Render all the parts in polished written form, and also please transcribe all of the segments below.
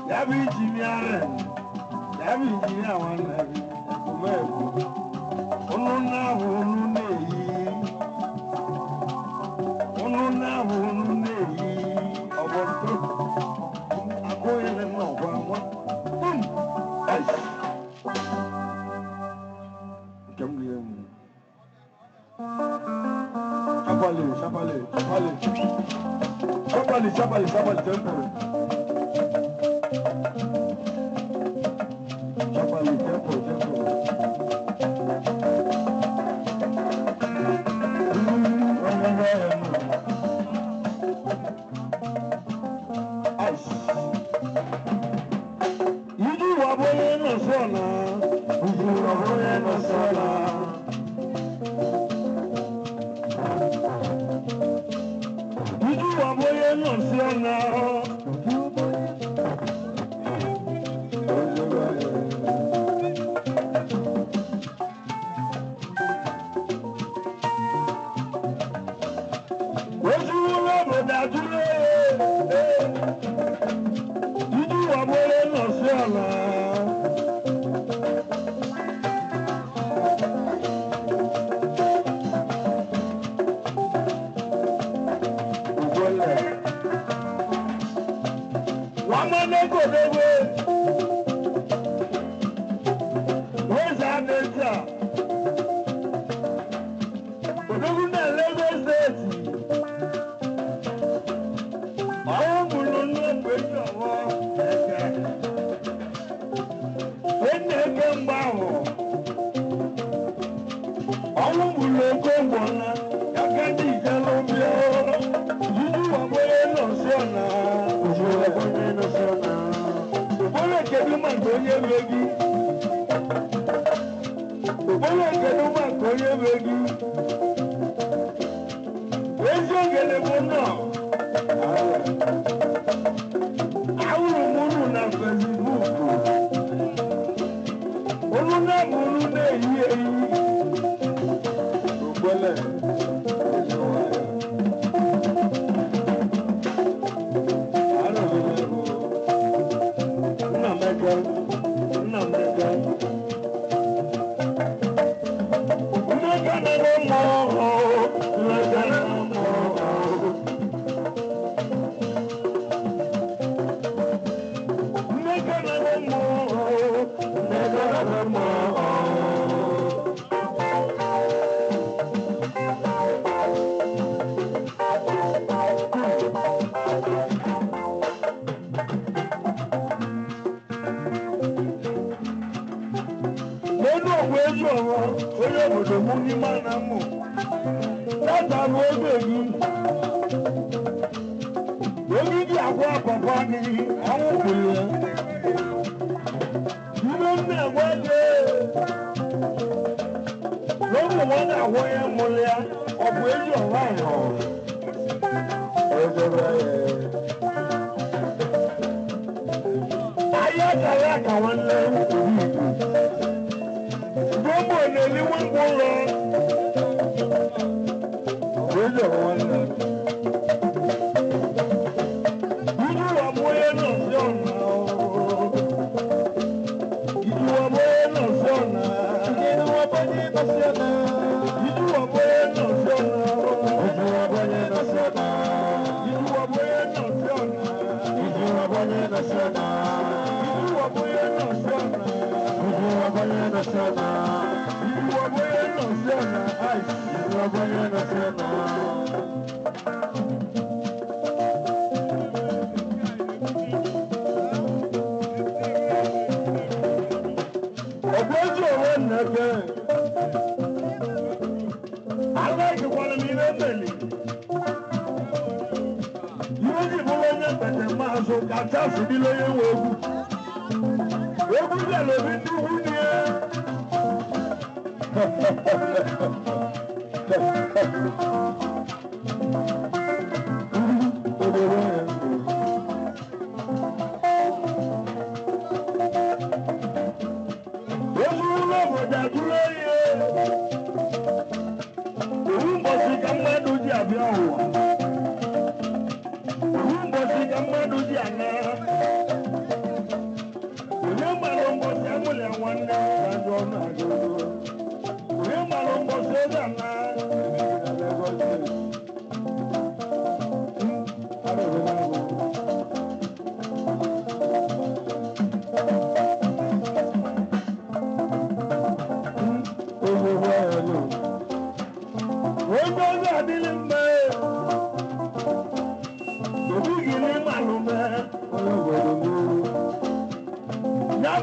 Yabi engineer one nabi. Onu na hunu neyi. Obodo. Akoyele no wa. Boom. Ay. Jamgem. Chapali, tempo. Yuji waboye no sona. Yuji waboye no sona.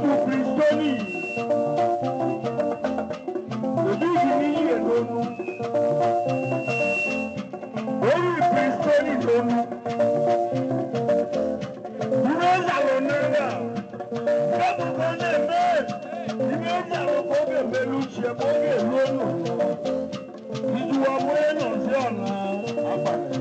bụ Kristoni ebighị n'ihe n'onu onye Kristoni n'onu ihe ọzara n'ebe a kemụkọ na-eme ihe ọzara ka ọ ga-emelu uche ma ọ ga-elu onu ijuwa onye nọzi ọna abalị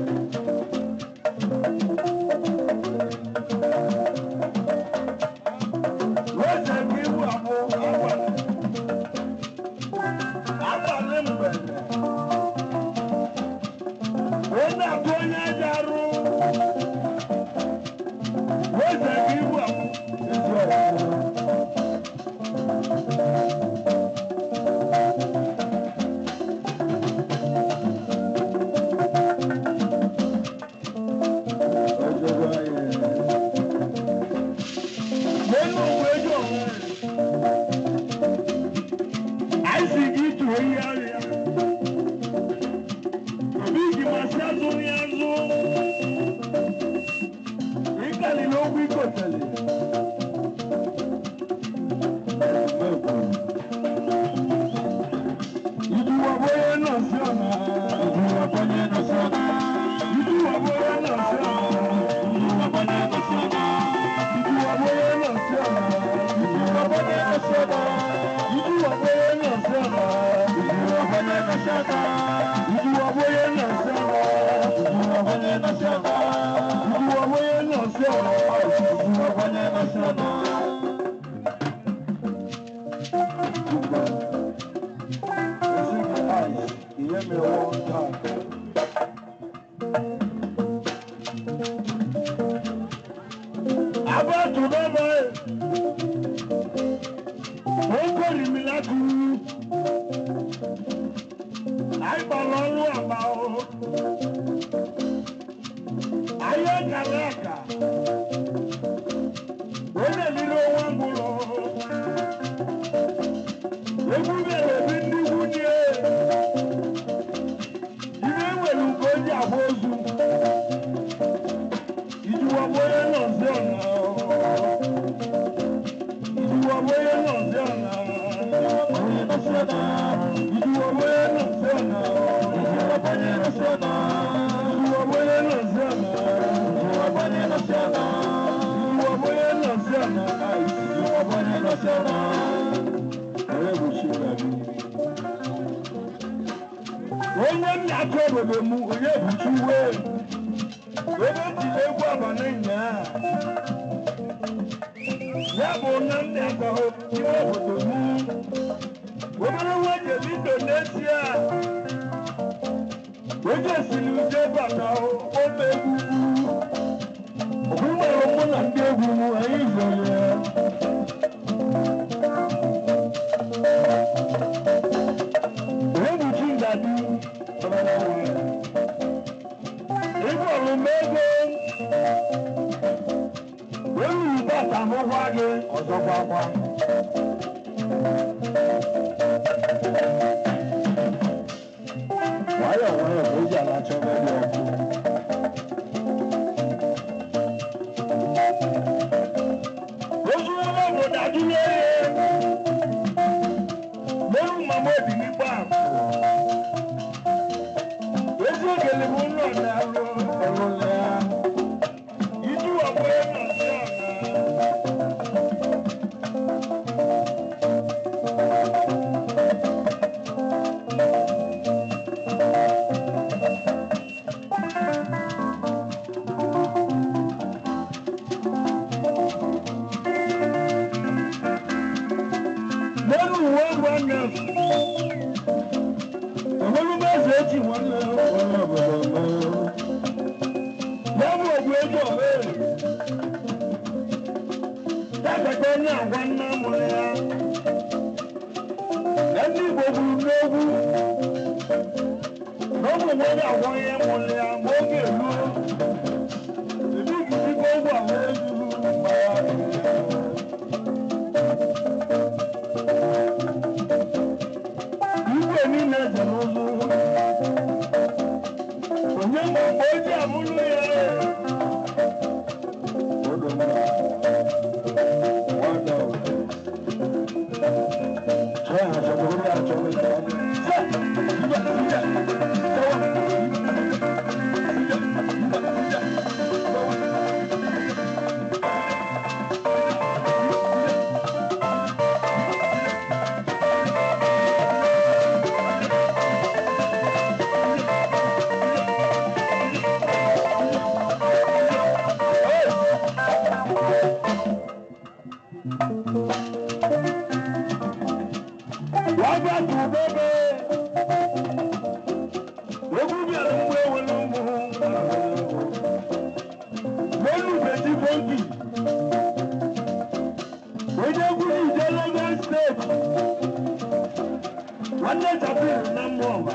Wale Jabiru na mwoma.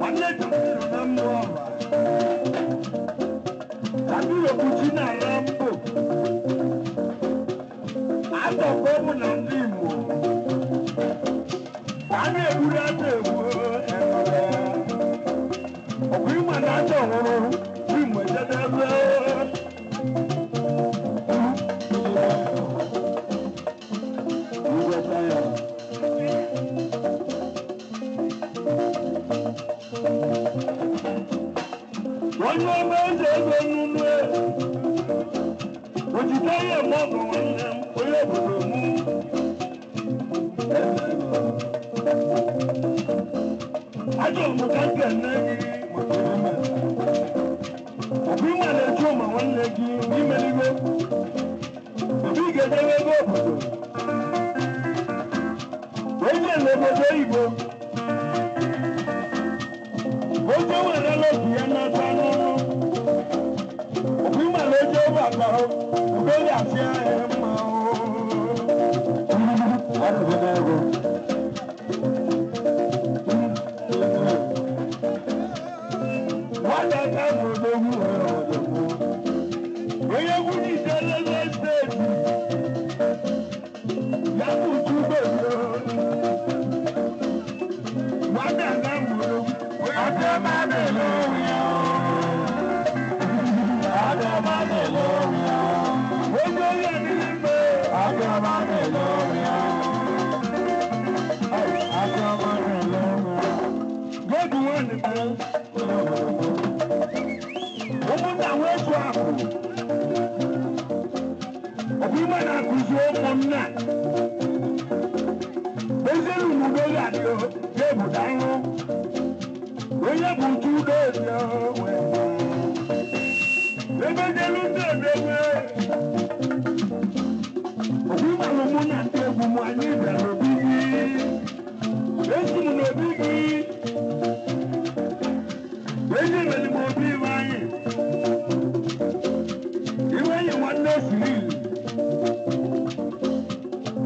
Wale Jabiru na mwoma. Jabiru kuchina rambo. Ato komu na ndimo. Ane burate enole. Okwima na ato horo. Wimwe jadebe. One more day, would you tell your mother one them? We have to move. I don't know that can make we want to show my one leg, we may go. The bigger they go. When you never go. Ojo wa na lo bi na sanu obi ma lo jo ba pa o obi ya ti e ma o ara be na go wa da ka mo do mu o ye ku ni de le state ya ku tu be yo wa da ka mo do Oya butu do yo we. Lebe delu do we. Obi ma lo mo na te bu mo ani da lo bi. Esi mo no bi bi. Esi me ni mo bi wa yin. Iwe yin wan no siri.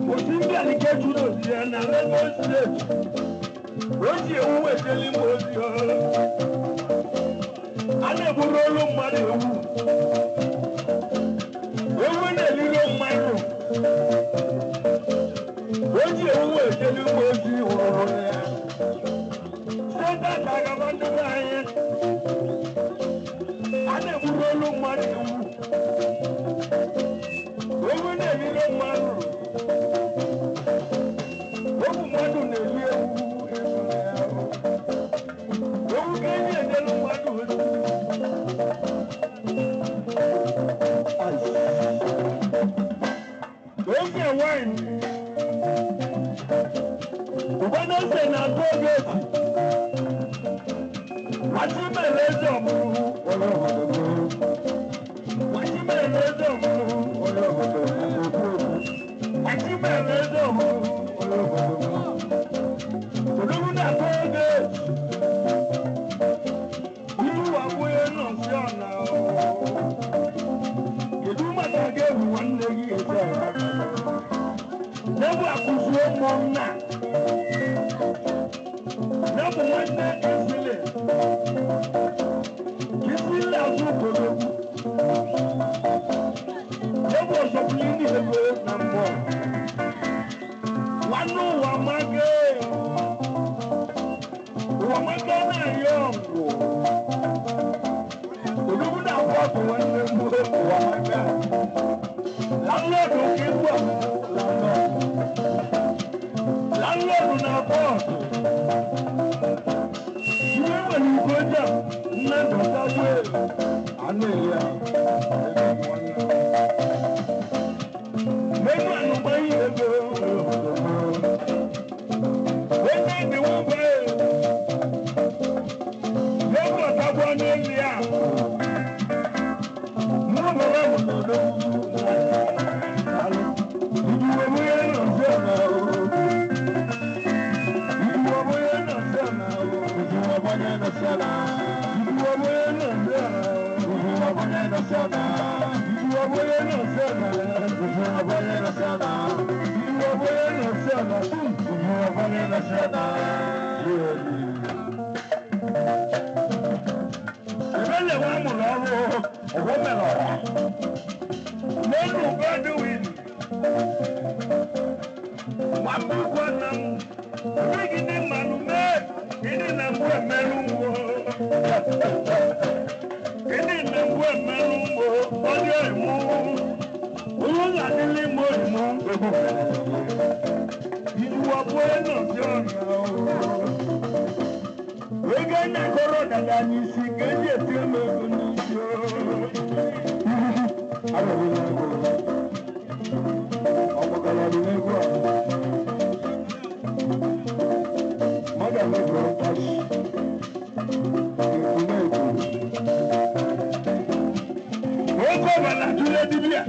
Mo ti bi ani ke tu do si na Lagos State. Oji ewu weteli mozi o. Ana eburu olu mmadụ ewu. Ewu na-eliri mmadụ. Oji ewu weteli mozi hụrụ ya. Seta ka agaba ndị anyị. Ana eburu olu mmadụ ewu. Ewu na-eliri mmadụ. Obu mmadụ na-eli ewu. Wine. Ubana se na go get. Wati me lezo mu. Wati me lezo mu. Wati me lezo mu. Olomu na go get. Ilu wa boye no si ona o. Ilu ma ta ge wan le yi e se. Nebu akusuo monna. Nebu wande esile. Kisile azukolo. Nebu osopulini hebo nambo. Wanu wamage. Wamage na yongo. Olubu na watu wande mwe wamage. Landlord ukibwa. Landlord na boss. You when you go down, never that way. I know ya. Make one no buy you go. When they do buy. Never that one in the air. No more no do. You Ìbẹ́lẹ̀ wọn mú lọ́rùn ọ̀wọ́ mẹ́lọ̀rà. Lẹ́nu bẹ́ẹ̀ni wìnì. Wọ́n mú wọn nà mú. Bíkì ní màlúù mẹ́ẹ̀. Ìdí nà mú ẹ̀mẹ́rù wò. Ìdí nà mú ẹ̀mẹ́rù wò. Ọjọ́ ìmú. Owó là nílé mọ́ ìmú. Ìwà bóyá náà sí ọ̀nà o. Wege na koro daga n'isi ka eji eti eme ego n'isi o. Agbaghị n'ego. Ọgbakọrọ dị n'ego a. Mmadụ emegoro ntachi. Ekwu na-ekwu. Oge ọbara tụle dibịa.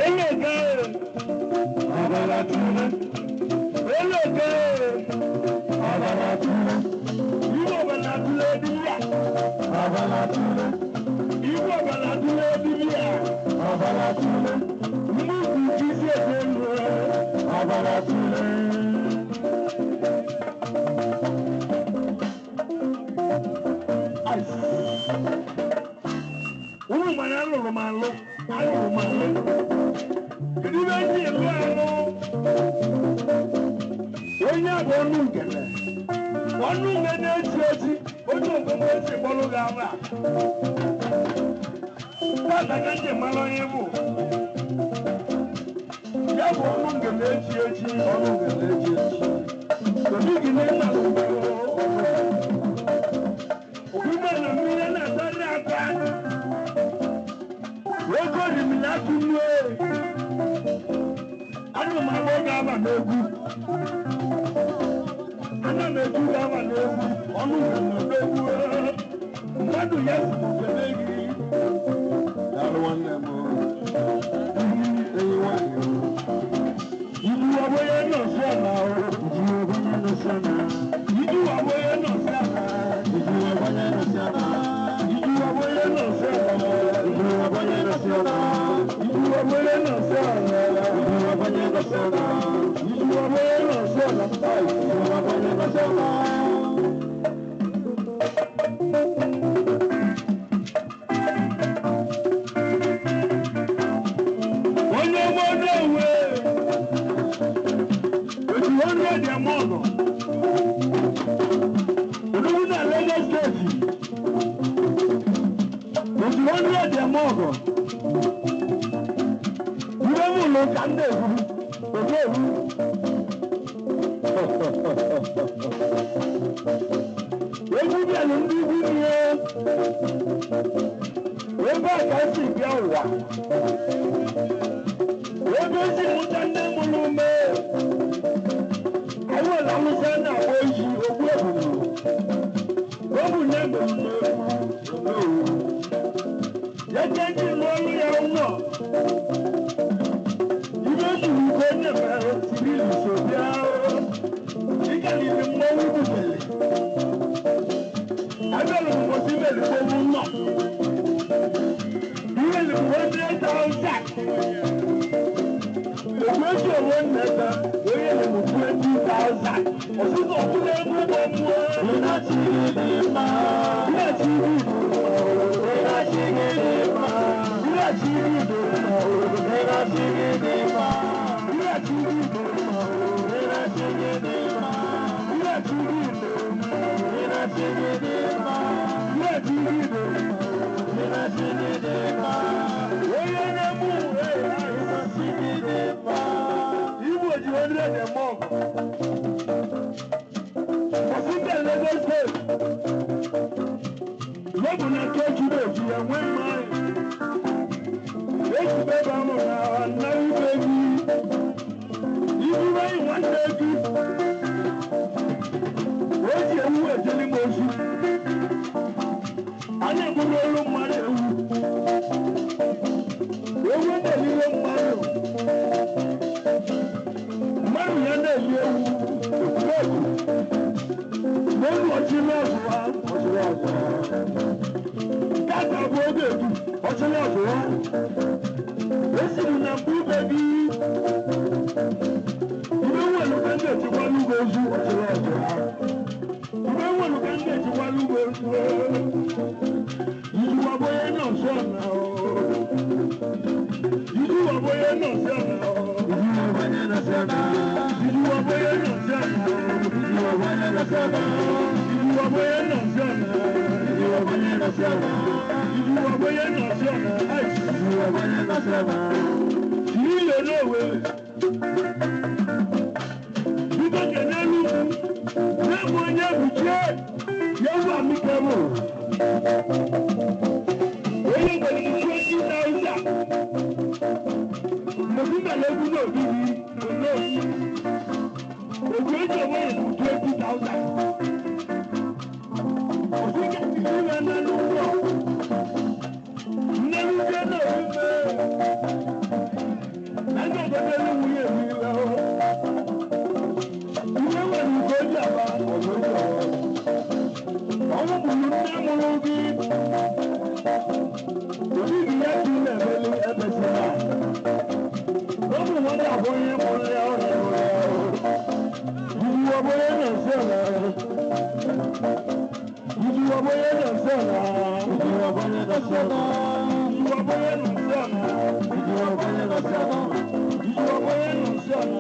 Ele ego. Ọbara tụle. Ele ego. Abalatule, iwo abalatule biya. Abalatule, iwo abalatule biya. Abalatule, mugu kisi elu. Abalatule. Ice. Umu manalo romalo, alo romalo. Kidi benji elu alo. Onye abụ ọnụ ngele. Ọnụ ngele na-eji eji, onye ogogo esi kpọrọ gị aba. Tata ka nje mara onye bụ. Ya bụ ọnụ ngele eji eji, ọnụ ngele eji eji. Obi gị na-ena n'ugbo. Obibe na mmiri na-atarị aka. Ego dị m na-atụ nwe. Anụ m abụọ ga-aba n'egwu. Ana na-eju ga-aba n'egwu. Ọnụ na-ebe egwu. Mmadụ ya si n'ofele gị. Daalụ nwanne m. Enyi nwanyị. Ibu abụghị nọọsụ ala o. Ibu abụghị nọọsụ ala. Ibu abụghị nọọsụ ala. Ibu abụghị nọọsụ ala. Ibu abụghị nọọsụ ala. Ibu abụghị nọọsụ ala. Ibu abụghị nọọsụ ala. Ibu abụghị nọọsụ ala. Ibu abụghị nọọsụ ala. Ibu abụghị nọọsụ ala. Onye obodo ewe. Otu 100 ya mọọlụ. Olúwo náà Lagos State. Otu 100 ya mọọlụ. Ìwé mú ló ka ndị egwu. Oge egwu. Egwu bịara ndị igwu ihe. Ebe a ka esi bịa ụwa. Ebe esi mụta ndị mụrụ ume. Àwọn ọ̀làwùsá náà wọ́n yí owó ẹ̀bùnú. Ogun náà gbẹ̀rù lóòrùn. Jẹ́jẹ́ kí lórí ẹ̀hún náà. Ilé ìṣòro kò ní ẹ̀fẹ̀ tìbí ìṣòbí àárọ̀. Ìkànnì ni mo wí bùbẹ̀lẹ̀. Abẹ́rẹ́ mo sí bẹ̀rẹ̀ tó mú náà. Ìwé ni mo ní ẹ̀ta ọ̀sà. Èkó owó nẹ̀ta, oyè ni mo 20,000. Òṣìṣẹ́ òkúlẹ̀ ẹgbẹ́ bọ̀ mú ẹ. Iná ti gidi máa. Iná ti gidi máa. Iná ti gidi máa. Iná ti gidi máa. Iná ti gidi máa. Iná ti gidi máa. Iná ti gidi máa. Iná ti gidi máa. Iná ti gidi máa. Iná ti gidi máa. Iná ti gidi máa. Oyè ni mú ẹ̀ iná ti gidi máa. Ibo ji 100 ya mọọlụ. Ọsịta Lagos State. Lọbụ na keji na-eji ya nwee mmanya. Eji bebe amụ na anaghị ibe gị. Ibu nwanyị nwanne gị. O ji ewu ejeli m ozu. A na-egburu olu mmadụ ewu. Ewu na-elire mmadụ. Mmadụ ya na-eli ewu. Ekwurekwu. N'olu ọchịrị ọzụ ha. Ọchịrị ọzụ ha. Kata bụ oge edu. Ọchịrị ọzụ ha. Esiri na mbụ ibe gị. ga-echekwalu ugbo ozu ọchịrị ọchịrị ahụ. Mgbe nwere ka m ga-echekwalu ugbo ozu izu ọbụghị nọ nso na izu ọbụghị nọ nso na izu ọbụghị nọ nso na izu ọbụghị nọ nso na izu ọbụghị nọ nso na izu ọbụghị nọ nso na izu ọbụghị nọ nso na izu ọbụghị nọ nso na izu ọbụghị nọ nso na ilé n'òwe bíkọ́ kẹ̀lẹ́ lùkù lẹ́mú onye bùchie yẹ́wù àmìkẹ́mù onye gbẹ̀rẹ̀ ìṣe ìdáwùsà mọ̀túnbẹ̀lẹ́gù náà bíbí olóòsì ògùn èjì owó ìlú 20,000 òsìkẹ́ ìlú ẹ̀ nánú pọ̀ nánú jẹ́ náà wípé. Ẹgbẹ́ ìjọba ẹni wúyè mi lọ. Ìwé wẹ̀ ní kò jà bá ọ̀dọ́ ìjọba. Ọmọ bùrù ní múlò bí. Òbí ìyá kí n lẹ̀mẹ́ ní ẹbẹ̀ sí náà. Lọ́mù wọn dà bó yẹ mọ́ lẹ́ ọ̀rẹ́ ọ̀rẹ́ ọ̀rẹ́. Ìdí ọbọ̀ yẹn nà sí ọ̀nà. Ìdí ọbọ̀ yẹn nà sí ọ̀nà. Ìdí ọbọ̀ yẹn nà sí ọ̀nà. Ìdí ọbọ̀ yẹn nà sí ọ̀nà. Ìdí ọbọ̀ yẹn nà sí ọ̀nà.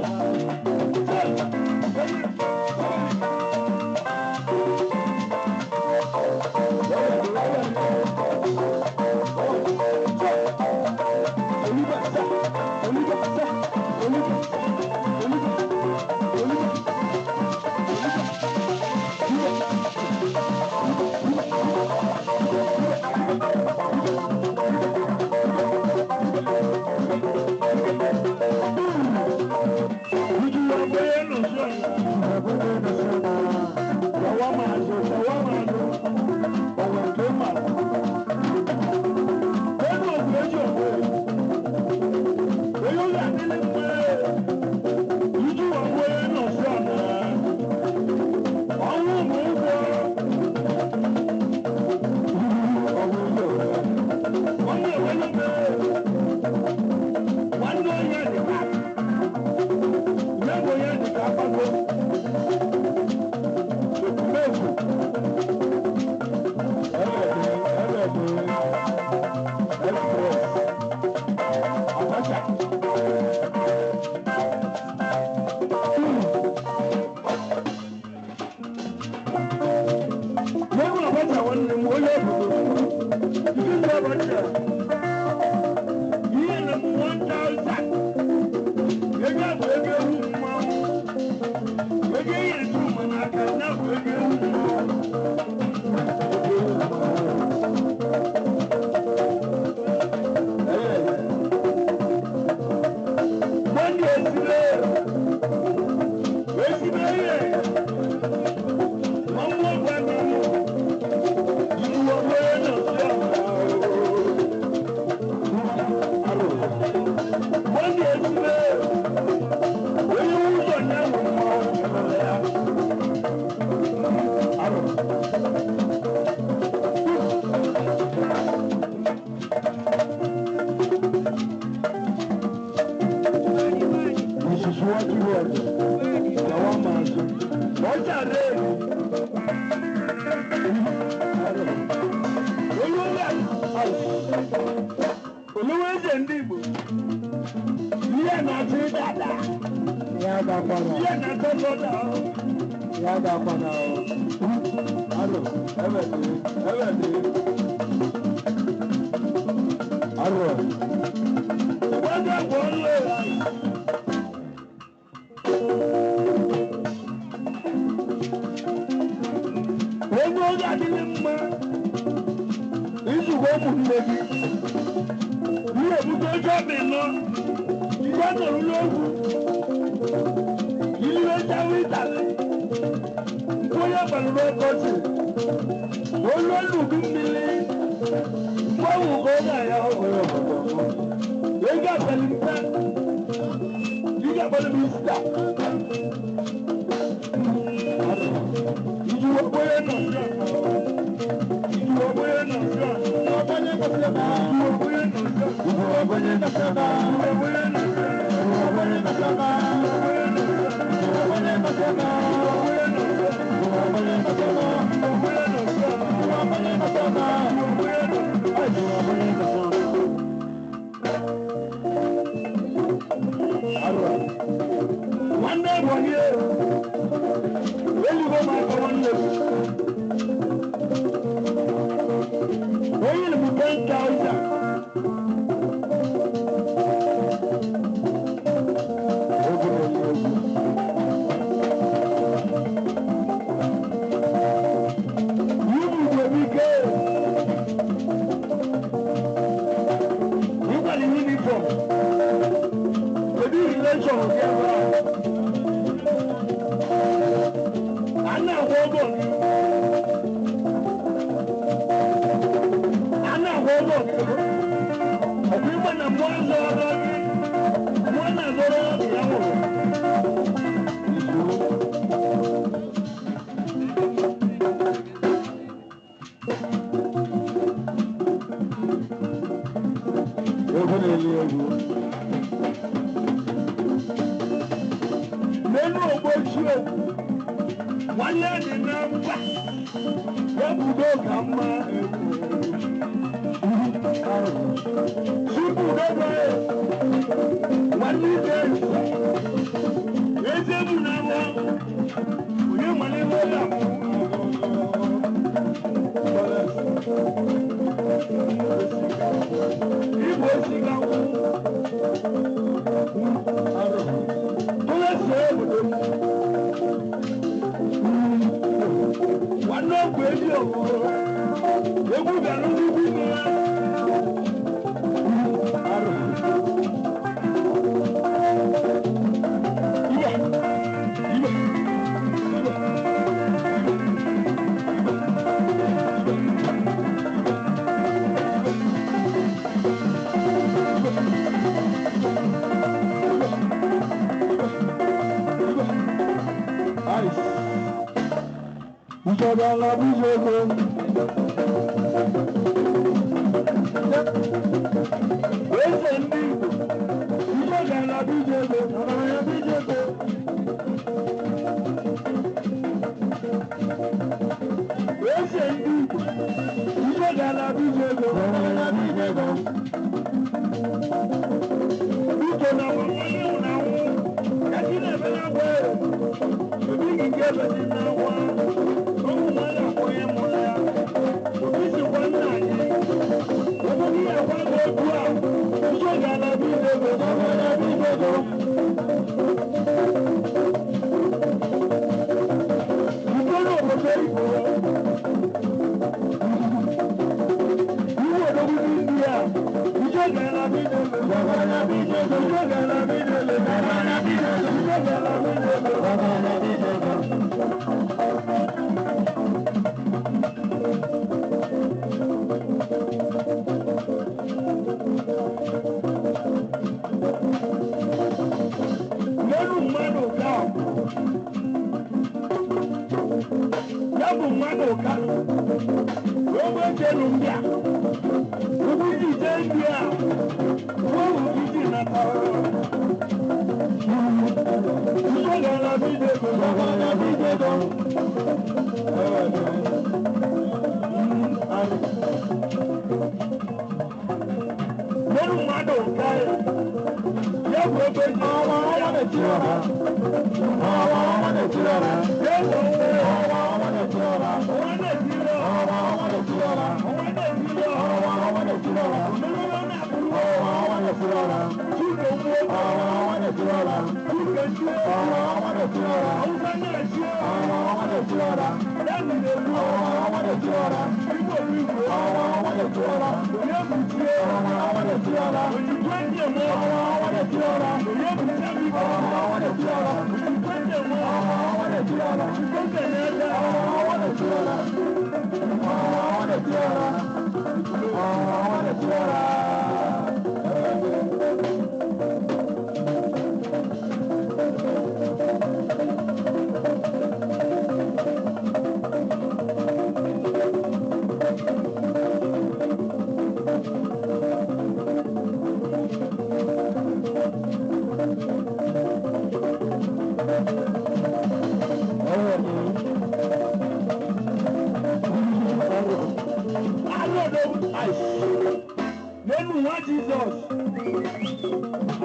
Jesus.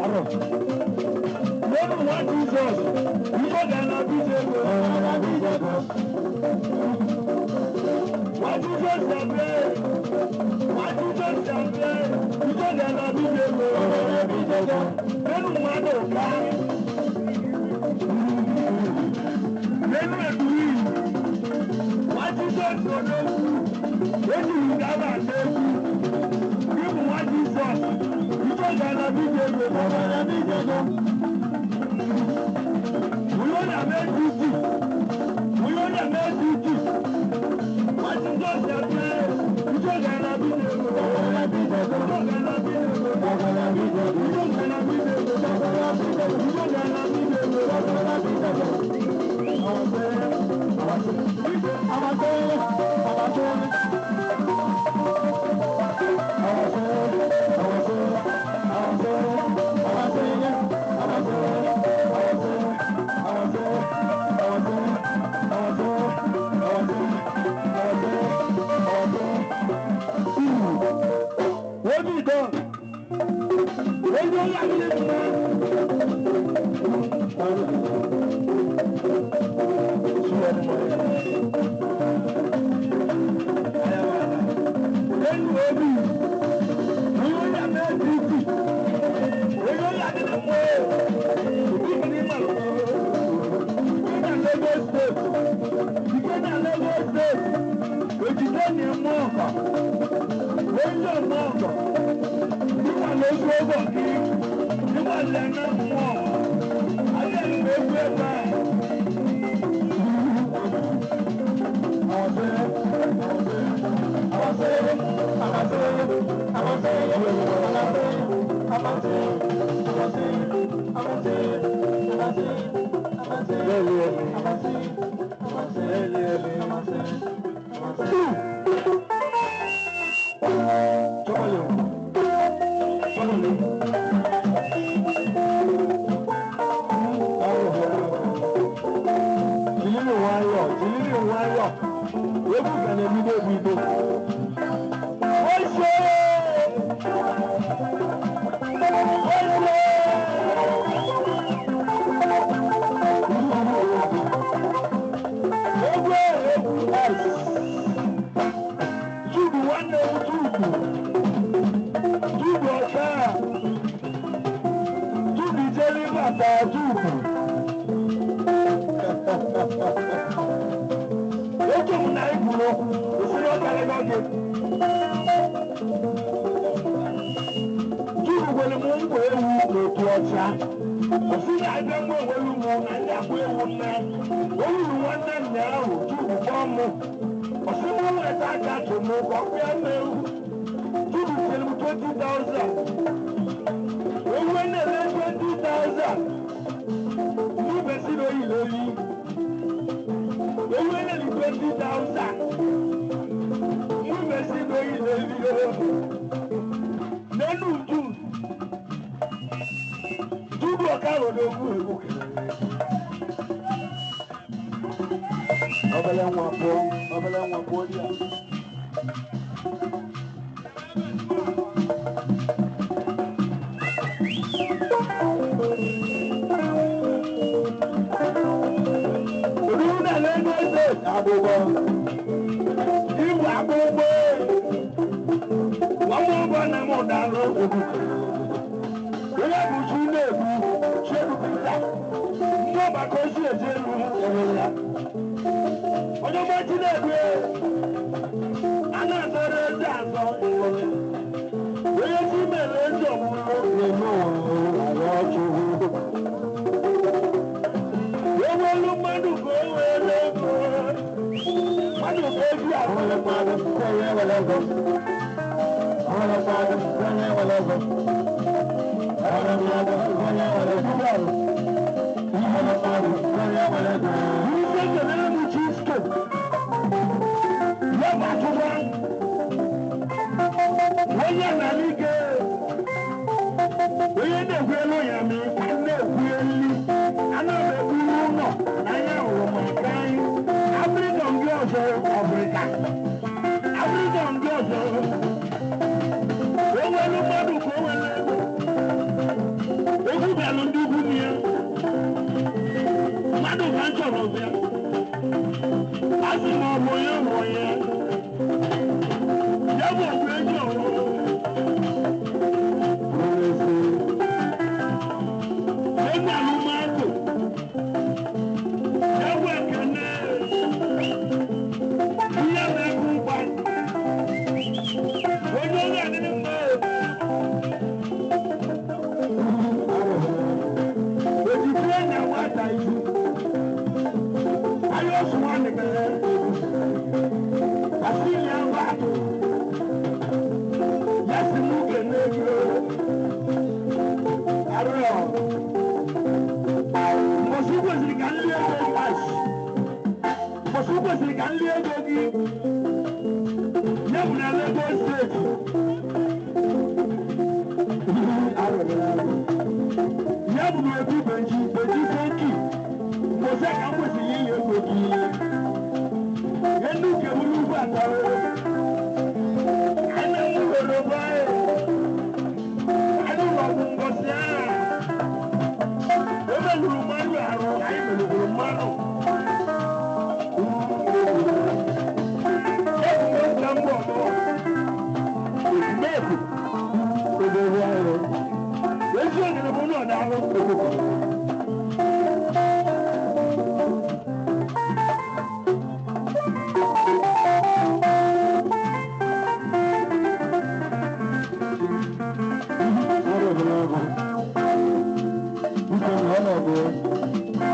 Aro. Lẹ́nu wá Jesus. Ìjọ gànà bí Jésù. Gànà bí Jésù. Wá Jesus ṣàbẹ̀. Wá Jesus ṣàbẹ̀. Ìjọ gànà bí Jésù. Gànà bí Jésù. Lẹ́nu wá lò ká. Lẹ́nu ẹ̀dùn yìí. Wá Jesus lọ́dọ̀. Lẹ́nu ìdábà lẹ́nu. Bíbù wá Jesus. Ìjọ gànà bí Jésù. Gànà bí Jésù. Muyona méjìjì. Muyona méjìjì. Wọ́n ti jọ ṣẹ̀fẹ̀. Ìjọ gànà bí Jésù. Gànà bí Jésù. Ìjọ gànà bí Jésù. Gànà bí Jésù. Ìjọ gànà bí Jésù. Gànà bí Jésù. Ìjọ gànà bí Jésù. Gànà bí Jésù. Àwọn sẹ́yìn. Àwọn sẹ́yìn. Àwọn sẹ́yìn. Àwọn sẹ́yìn. ndị ugwu bịa mmadụ ka chọrọ bịa a sị ma ọ bụ onye bụ onye ya bụ ọgụ eji ọrụ ego alụmakụ ya bụ ekene ihe na-ekwu mkpa onye oge adịrị mma ojikwe na nwata ihu anyị osu nwanne mere asili ahụ atụ ya si n'uke n'ego arịọ mbọsị kwesịrị ka nli ego kash mbọsị kwesịrị ka nli ego gị ya bụ na Lagos steeti ya bụ na ebu beji senki mbọsị ka m kwesịrị inye ego gị enu ke bulu ugbu atọrọ ana m nwere ụgbọ anyị anụ ụlọbụ mbọsị ahụ emeluru mmadụ arụ anyị melugoro mmadụ ebume mbọ ezumeku obodo ahụ ezi ogene bụ ụlọ na-arụ okoko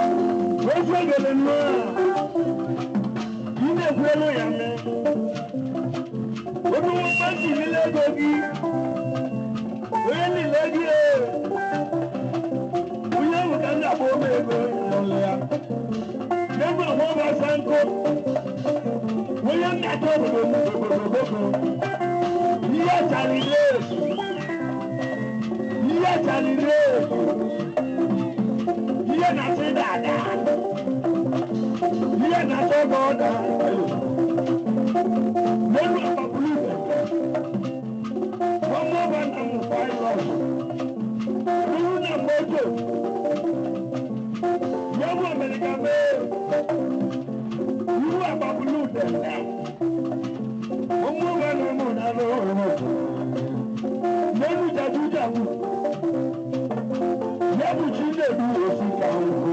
ogele nnọọ ị na-ekwelu ya mee obi mmasị niile ego gị onye niile gị onye ahụ ka ndị akpa ome ego n'ụlọ ya n'ebe ọgba ọgbasa nkụ onye nnata obodo ihe acharịrị ihe na-asị dada ihe na-asọ ọgọ ọda n'elu ọkpakpuru ibe ọmụ ọba na mmụkwa ịlọs ruru na moto n'egwu Amerịka mee iwu ọkpakpuru udele ọmụ ọba na ụmụ na-alụ ọrụ n'elu jajujabu n'ebu chi na-ebu osi ka nkụ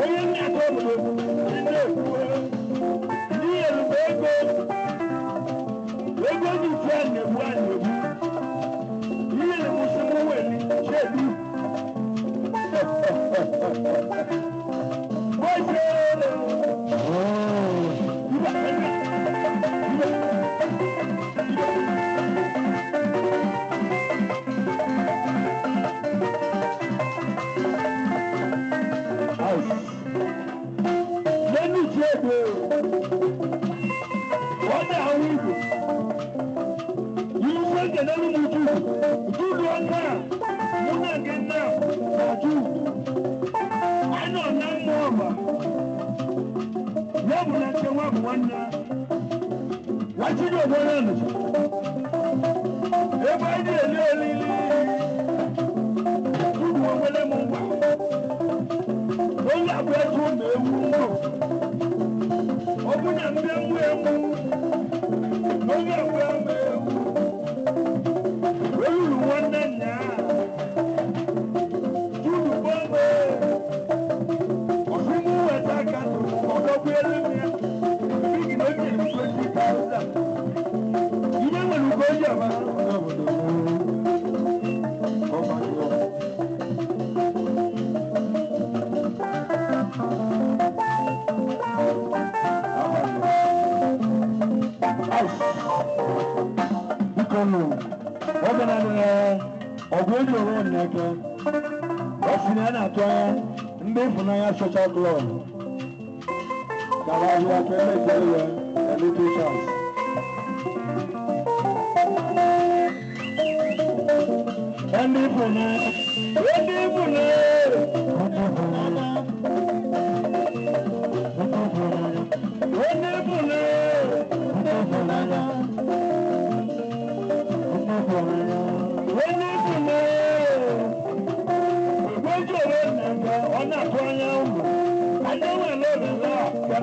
onye nnata obodo na-ekwu n'ihi elugbo ego dị mfe a na-egbu a na-egbu ihe na-emusi m weli chedu Social club. Kawaju akele jere a little chance. Endi fune.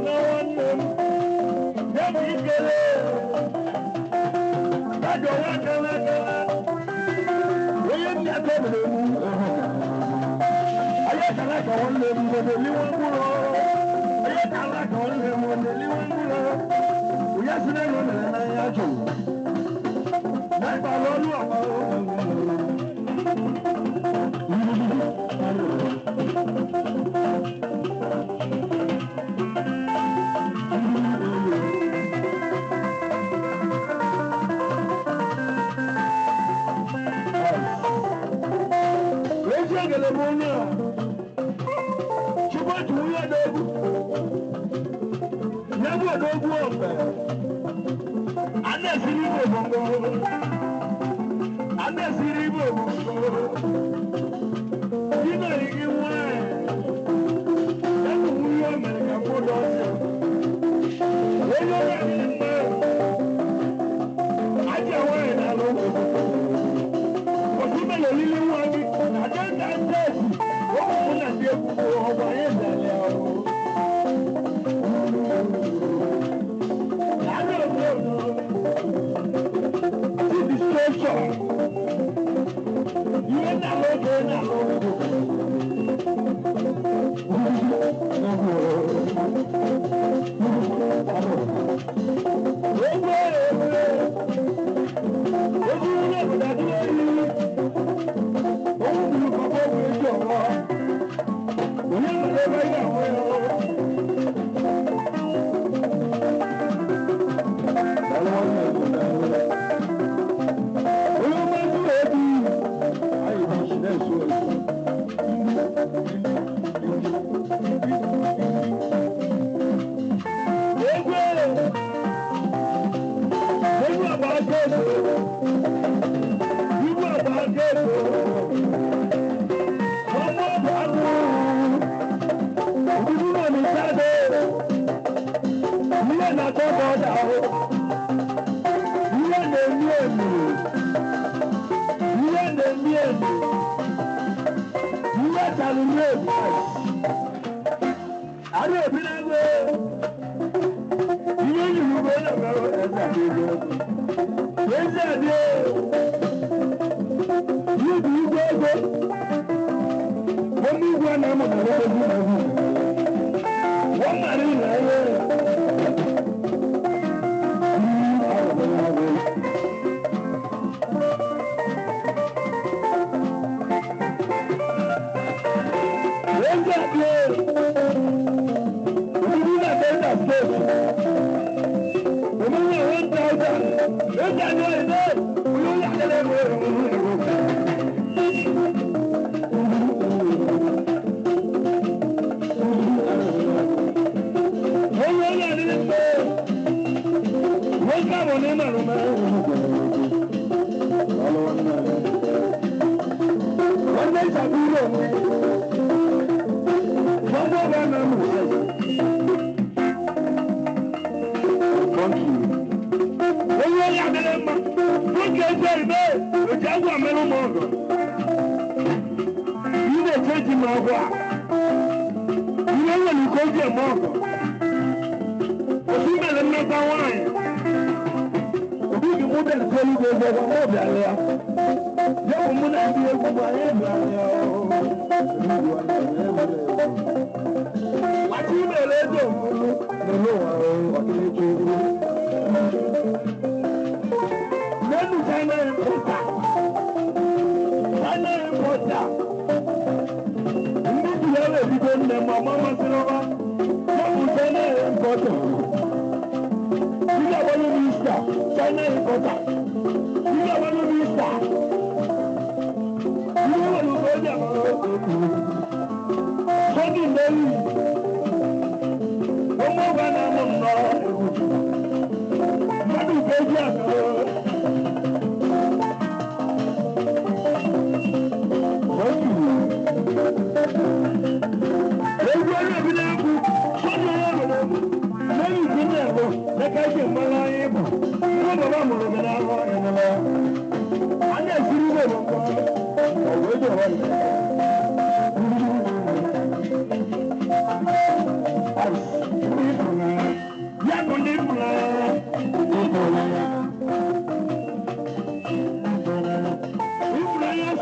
no one knows. Let me get it. I don't want to let go. We ain't got to do it. I ain't got to hold them when they live on the road. I ain't got to hold them when they live on the road. We are sitting on the night. Night by one of Thank you.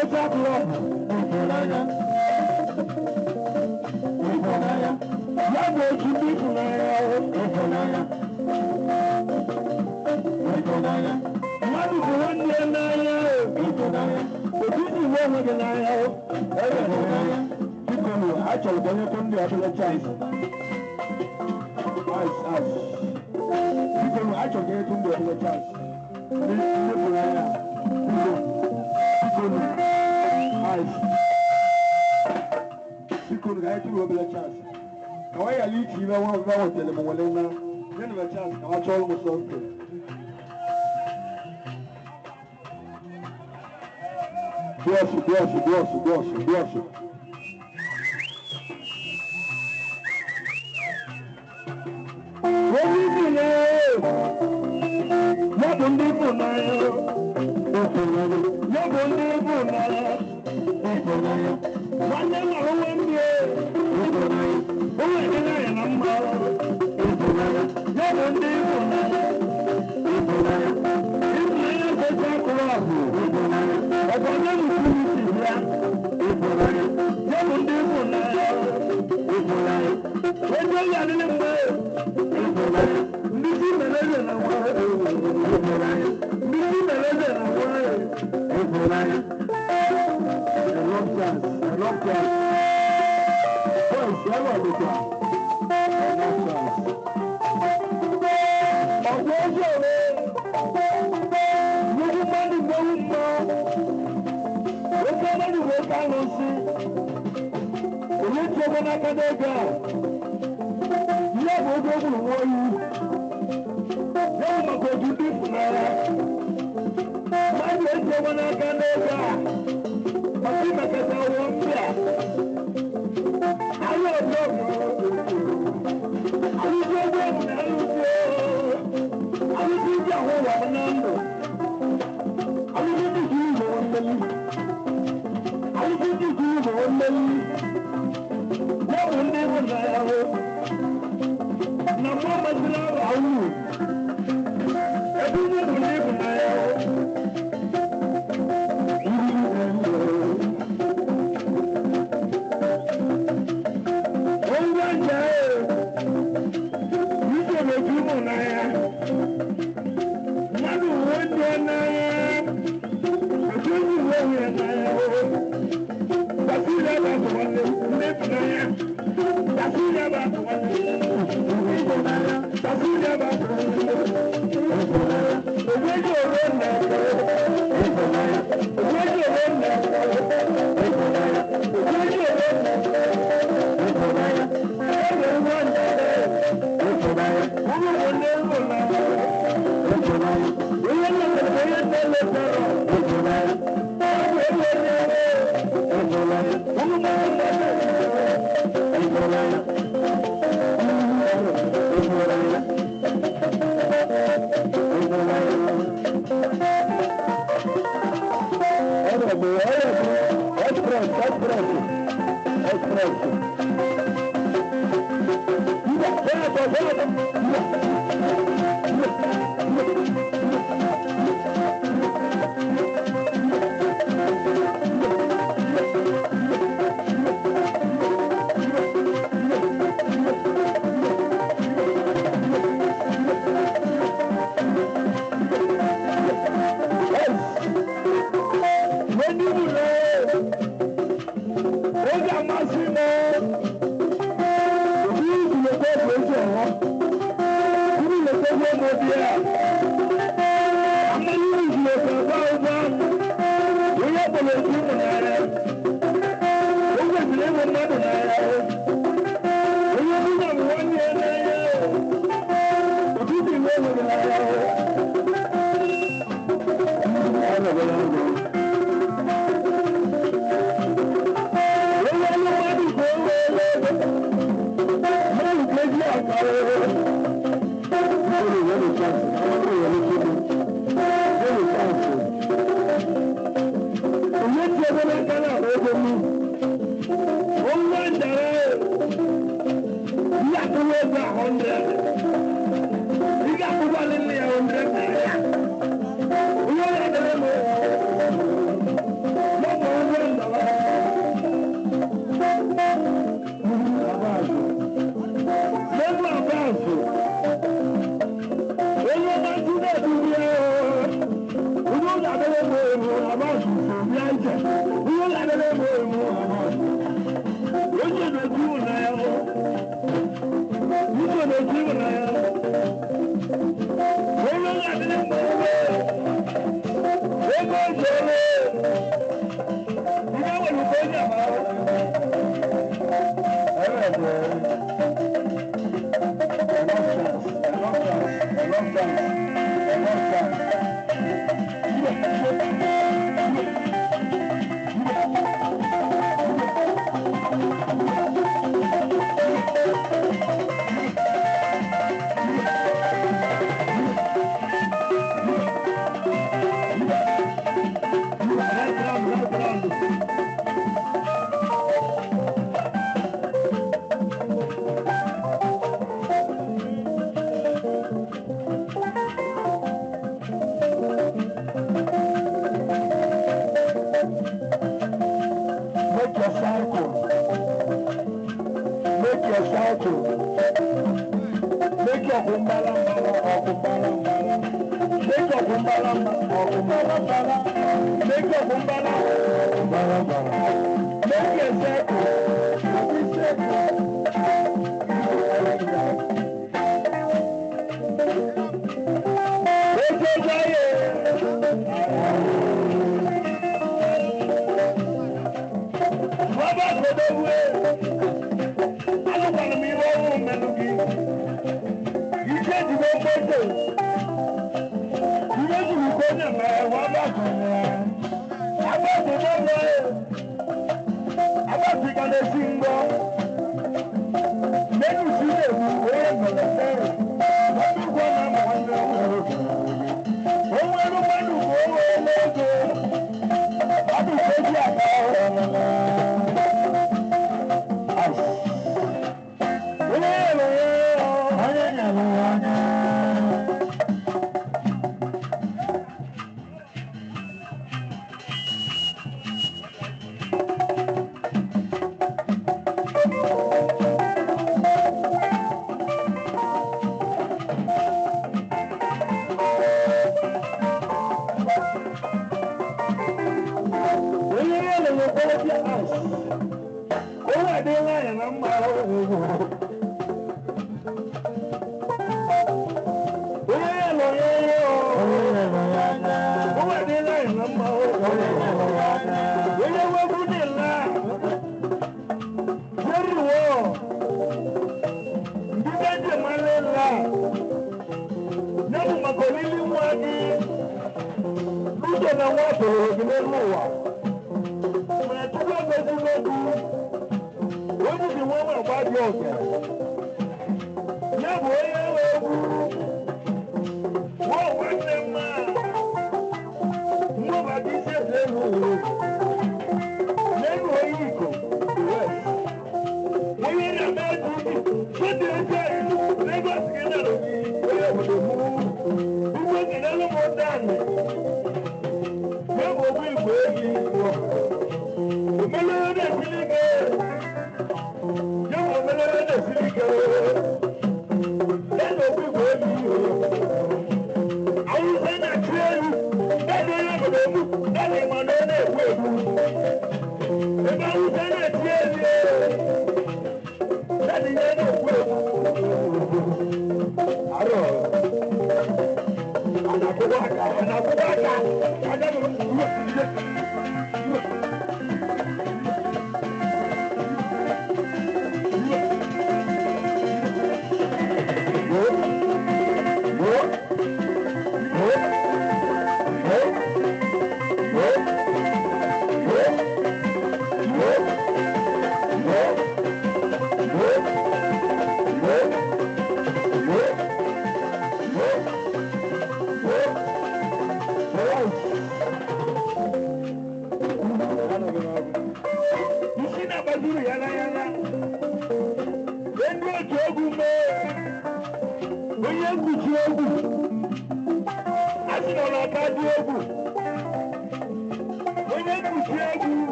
social club. Yàgò ojú bí ìfúnnáyà o. Mmadụ bụ nwanne ya n'anya o. Otu isi iwe onwe gị n'anya o. Biko nụ, achọrọ ka onye ndị ọbụla chance. Biko nụ, achọrọ ka onye ndị ọbụla chance. Ndị ịfụnanya. Biko nụ, biko nụ, ka anyị tụrụ obere chance. Ka wọ́n yà lítì ibẹ̀ wọ́n bá wọ̀ tẹ̀lé mọ̀ wọlé ńlá nínú ẹ̀ chance kà wá tsọ́ ọ́ mọ̀sọ́ ńpẹ̀. Bọ́ọ̀sì. Wọ́n ní ìdílé yọ̀bù ndị ibù n'anya yọ̀bù ndị ibù n'anya nwanne nna onwe ndị onwe ndị na-anya na mma yọ̀bù ndị ibù n'anya ịhụnanya gosi akụrụ ahụ ọgọ onye musulisi ya yọ̀bù ndị ibù n'anya ezi oyi adịghị mgbe ndị si meleze na nwa ndị si meleze na nwa I love that. Boys, I love it. Ọ̀gbọ́n ọjọ́ rẹ̀ lójú bá ní gbọ́rú mọ́ ó fẹ́ bá ní ìwé ká lọ sí òní tí ọmọ náà kẹ́ dẹ́gà ilé ìwé ogun wọ́n yí yóò mọ̀ kó ju bífù náírà máa ń lè tí ọmọ náà kẹ́ dẹ́gà ọtí mẹ́kẹ́ta wọ́n ń bẹ̀ ayé ọjọ́ mi àlùjọ ọjọ́ mi náà lùjọ àlùjọ ìjà àwọn wà wọn náà lò àlùjọ ìjì ìwé wọn mẹ́lí àlùjọ ìjì ìwé wọn mẹ́lí yẹ́wò ní ìwọ̀n náà yàwó nà mọ́ mẹ́sìlá àwù ẹbí ní ìwọ̀n ní ìwọ̀n náà yàwó. Mama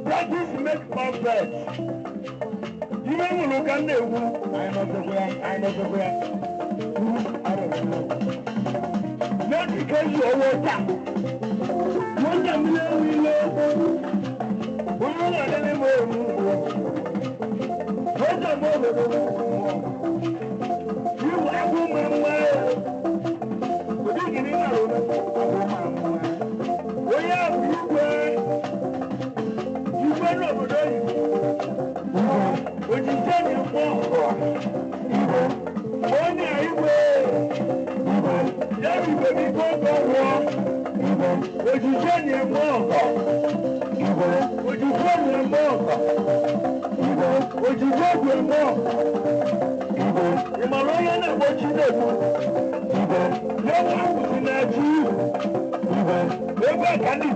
Practice make perfect. Even when you can do, I know the way. I don't know. Not because you are water. What a million we know. We're not anymore. What a moment. You are a woman. We're beginning a woman. We are you went over there. When you tell your mom, one day you will. Everybody go walk. When you tell your mom, when you tell your mom, when you tell your mom, in my life, I want you to know. No one was in that you. Nobody can do it.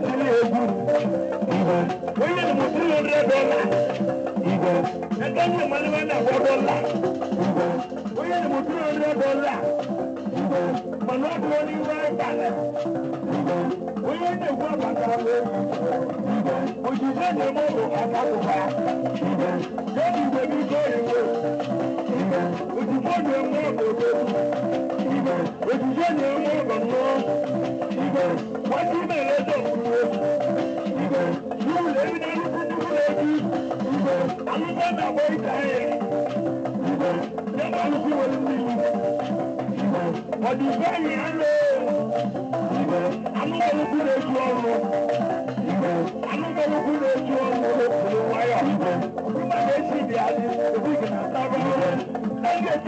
We need to put $300. And then the money went up $4. We need to put $300. But not money right back. We need to go back our way. Would you send your mother and have to back? Then you will be going away. Would you put your mother? Would you send your mother? What you may let them do? You will live in a I'm going to wait there. Then I'll see what it means. But you say, I'm not going to put it I'm not going to put it you might see the idea of we can have I get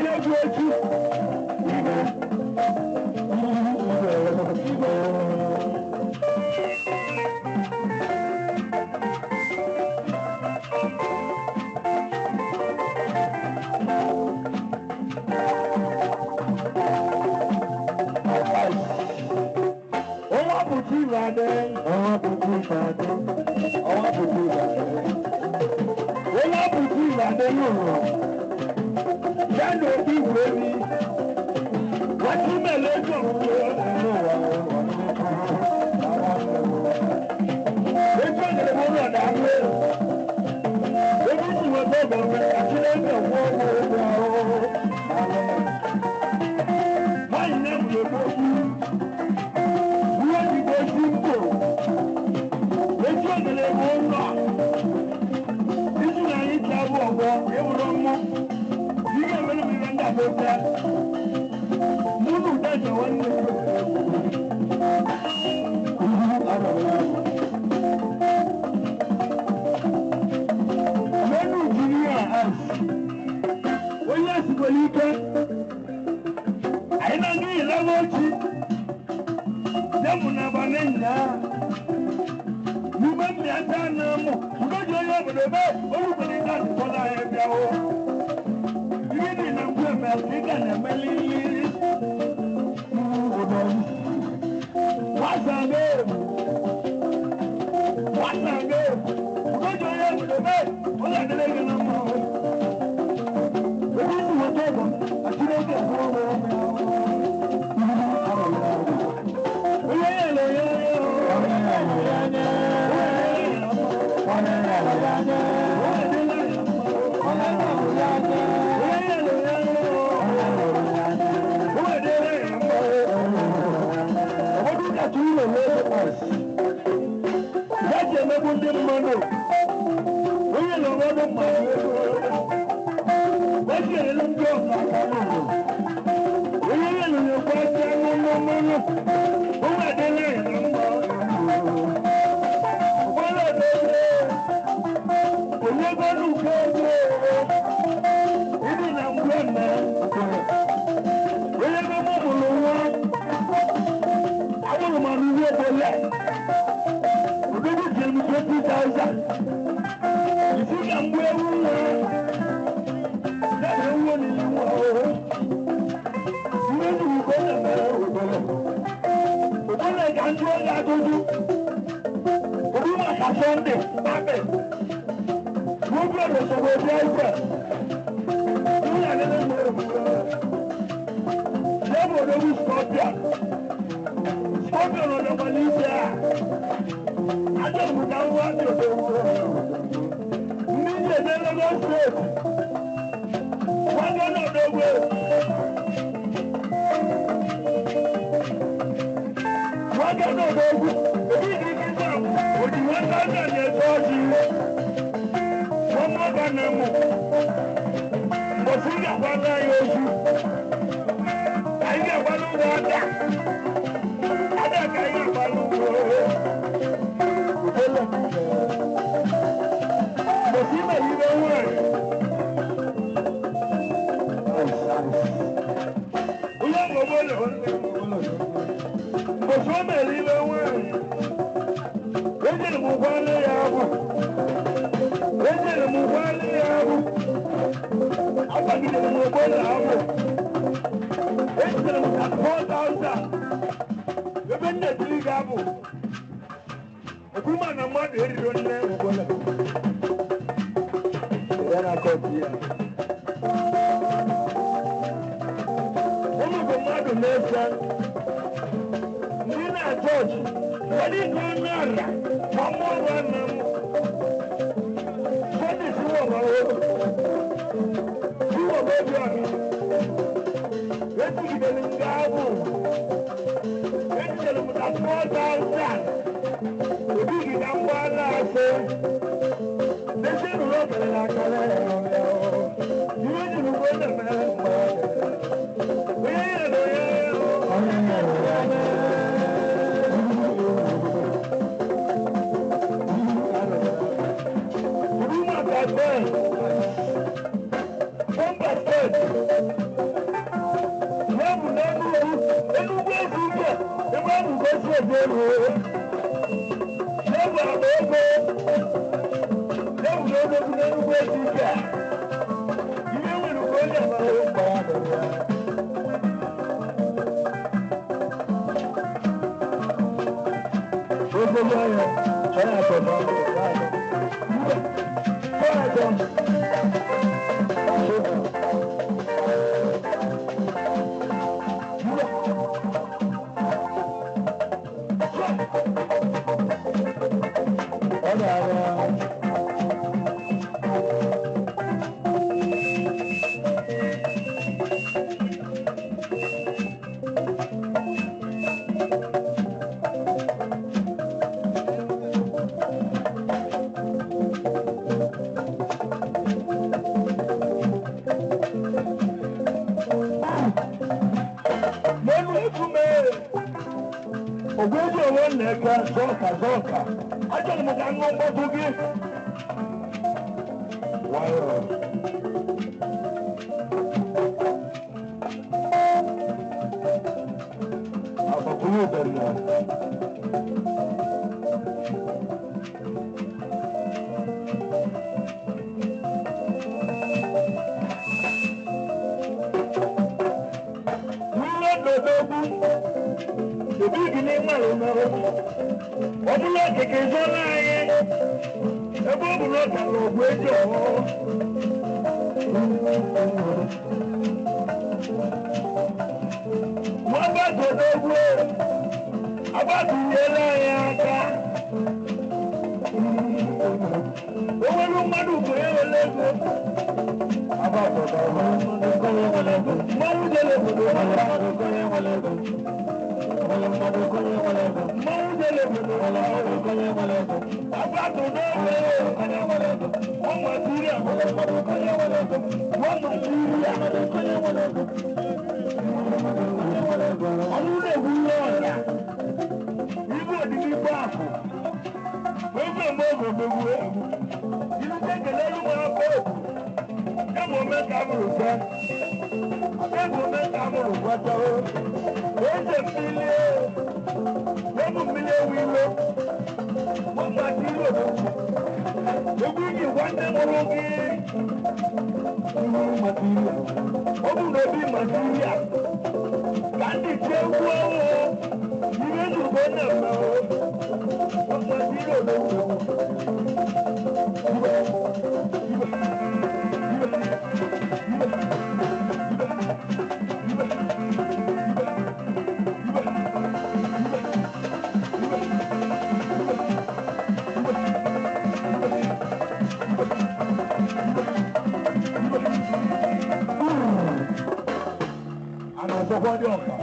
na-asọkwa ndị ọka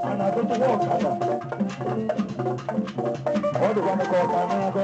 a na-atụtụkwa ọkada ọ dịkwa m ka ọka na-atọ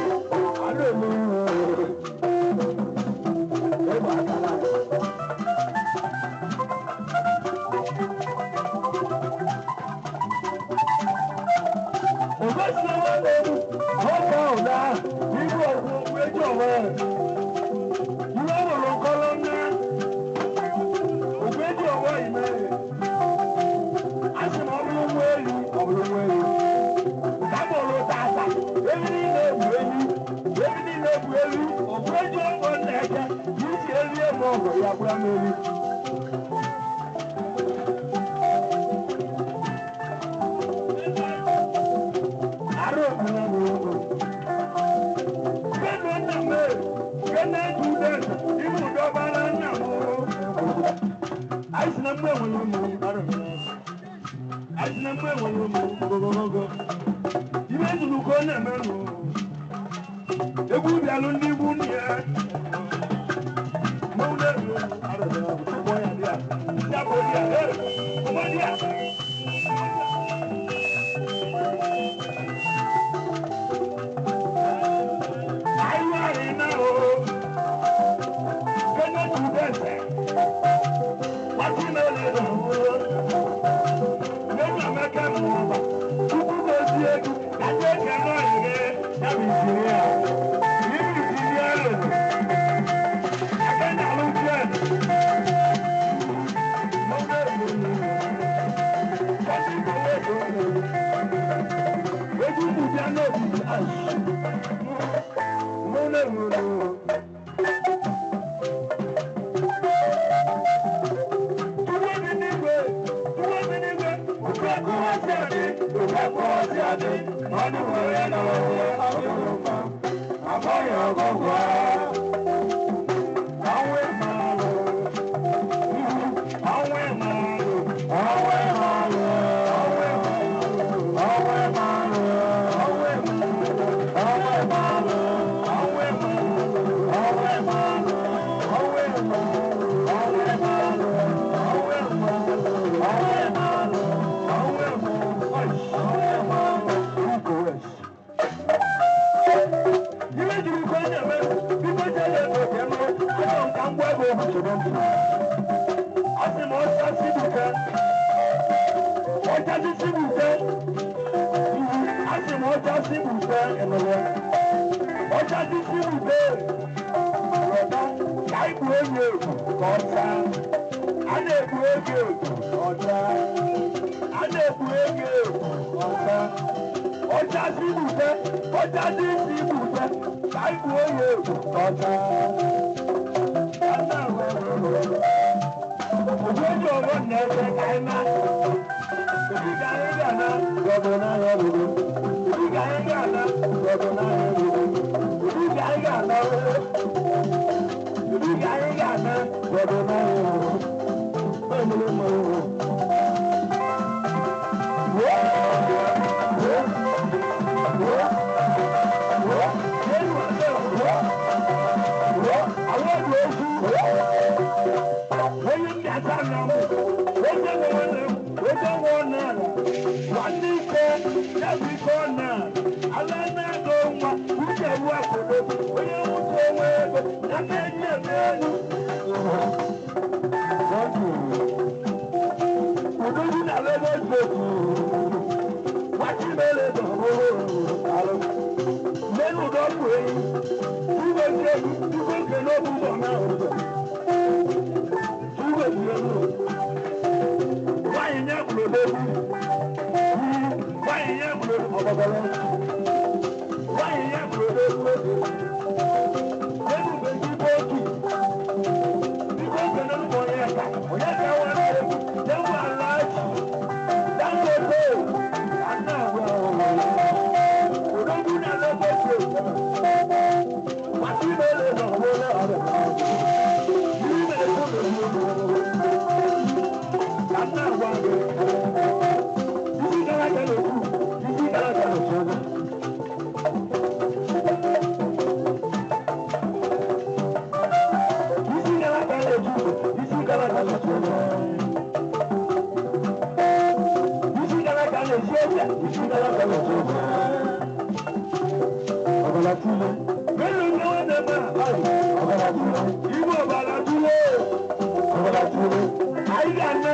Aigana,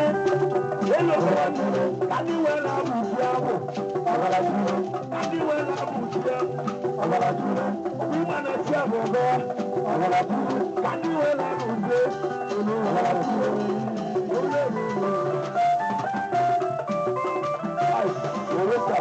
hello, Kadiwela Busiabo, Abalajuro, Kadiwela Busiabo, Abalajuro, Imana Siabo, Abalajuro, Kadiwela Busiabo, Abalajuro, Ay, Oreta.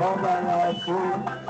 Oh, my God.